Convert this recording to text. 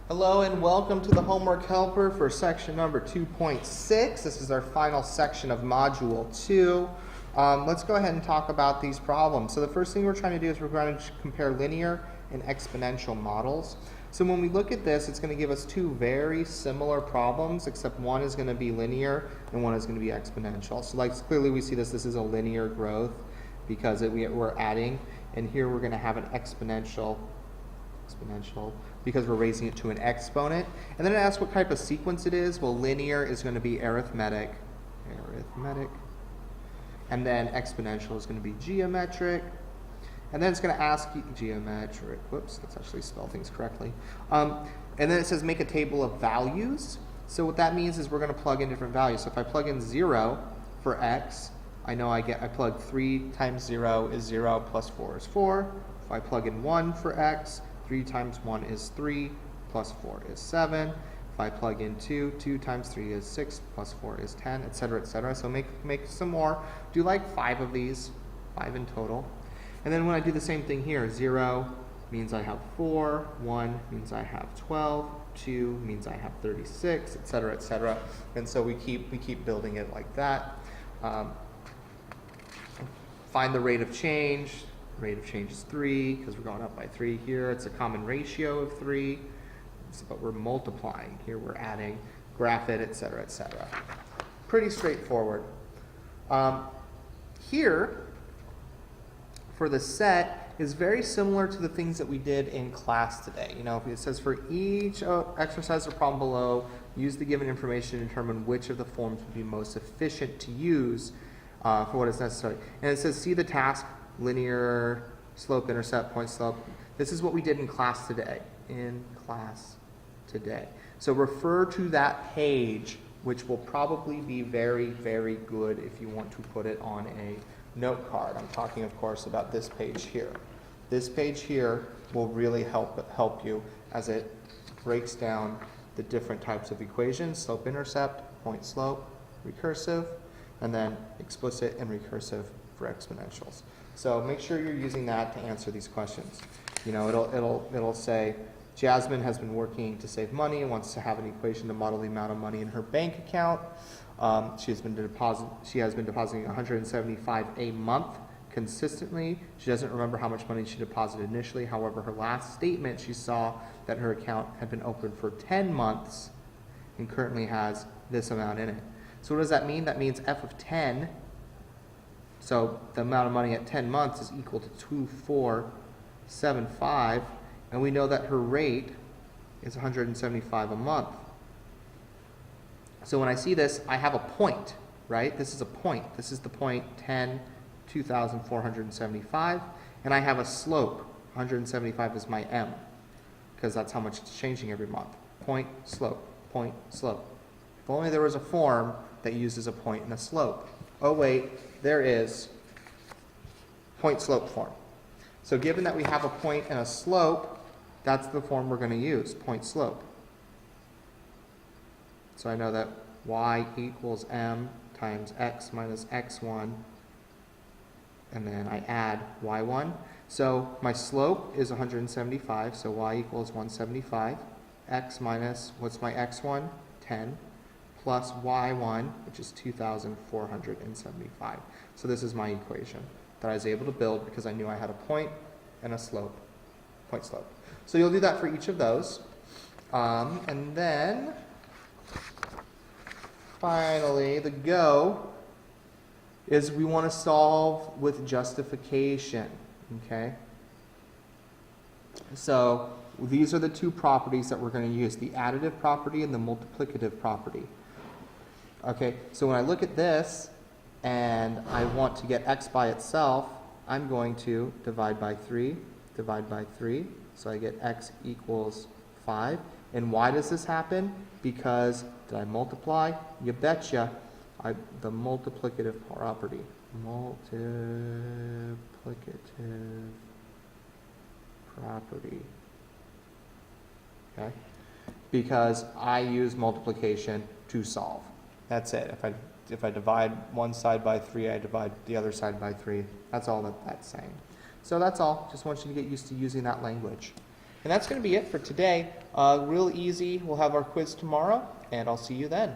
Hello and welcome to the homework helper for section number 2.6. This is our final section of module 2. Let's go ahead and talk about these problems. So the first thing we're trying to do is we're going to compare linear and exponential models. So when we look at this, it's going to give us two very similar problems, except one is going to be linear and one is going to be exponential. So like clearly we see this is a linear growth because we're adding, and here we're going to have an exponential because we're raising it to an exponent. And then it asks what type of sequence it is. Well, linear is going to be arithmetic, and then exponential is going to be geometric. And then it's going to ask you, geometric, whoops, let's actually spell things correctly. And then it says make a table of values. So what that means is we're going to plug in different values. So if I plug in 0 for x, I know I plug 3 times 0 is 0 plus 4 is 4. If I plug in 1 for x, 3 times 1 is 3, plus 4 is 7. If I plug in 2, 2 times 3 is 6, plus 4 is 10, etc., etc. So make some more. Do like 5 of these, 5 in total. And then when I do the same thing here, 0 means I have 4, 1 means I have 12, 2 means I have 36, etc., etc. And so we keep building it like that. Find the rate of change. Rate of change is 3 because we're going up by 3 here. It's a common ratio of 3, but we're multiplying. Here we're adding, graph it, etc., etc. Pretty straightforward. Here, for the set, is very similar to the things that we did in class today. You know, it says for each exercise or problem below, use the given information to determine which of the forms would be most efficient to use for what is necessary. And it says see the task, linear, slope, intercept, point, slope. This is what we did in class today. So refer to that page, which will probably be very, very good if you want to put it on a note card. I'm talking, of course, about this page here. This page here will really help you as it breaks down the different types of equations, slope, intercept, point, slope, recursive, and then explicit and recursive for exponentials. So make sure you're using that to answer these questions. You know, it'll say Jasmine has been working to save money and wants to have an equation to model the amount of money in her bank account. She has been depositing 175 a month consistently. She doesn't remember how much money she deposited initially. However, her last statement, she saw that her account had been open for 10 months and currently has this amount in it. So what does that mean? That means f of 10. So the amount of money at 10 months is equal to 2475, and we know that her rate is 175 a month. So when I see this, I have a point, right? This is a point. This is the point 10, 2,475, and I have a slope. 175 is my m, because that's how much it's changing every month. Point, slope, point, slope. If only there was a form that uses a point and a slope. Oh wait, there is point slope form. So given that we have a point and a slope, that's the form we're going to use, point slope. So I know that y equals m times x minus x1, and then I add y1. So my slope is 175, so y equals 175. X minus, what's my x1? 10. Plus y1, which is 2,475. So this is my equation that I was able to build because I knew I had a point and a slope, point slope. So you'll do that for each of those. And then, finally, the go is we want to solve with justification, okay? So these are the two properties that we're going to use, the additive property and the multiplicative property. Okay, so when I look at this and I want to get x by itself, I'm going to divide by 3. So I get x equals 5. And why does this happen? Because, did I multiply? You betcha. The multiplicative property. Okay? Because I use multiplication to solve. That's it. If I divide one side by 3, I divide the other side by 3. That's all that's saying. So that's all. Just want you to get used to using that language. And that's going to be it for today. Real easy. We'll have our quiz tomorrow, and I'll see you then.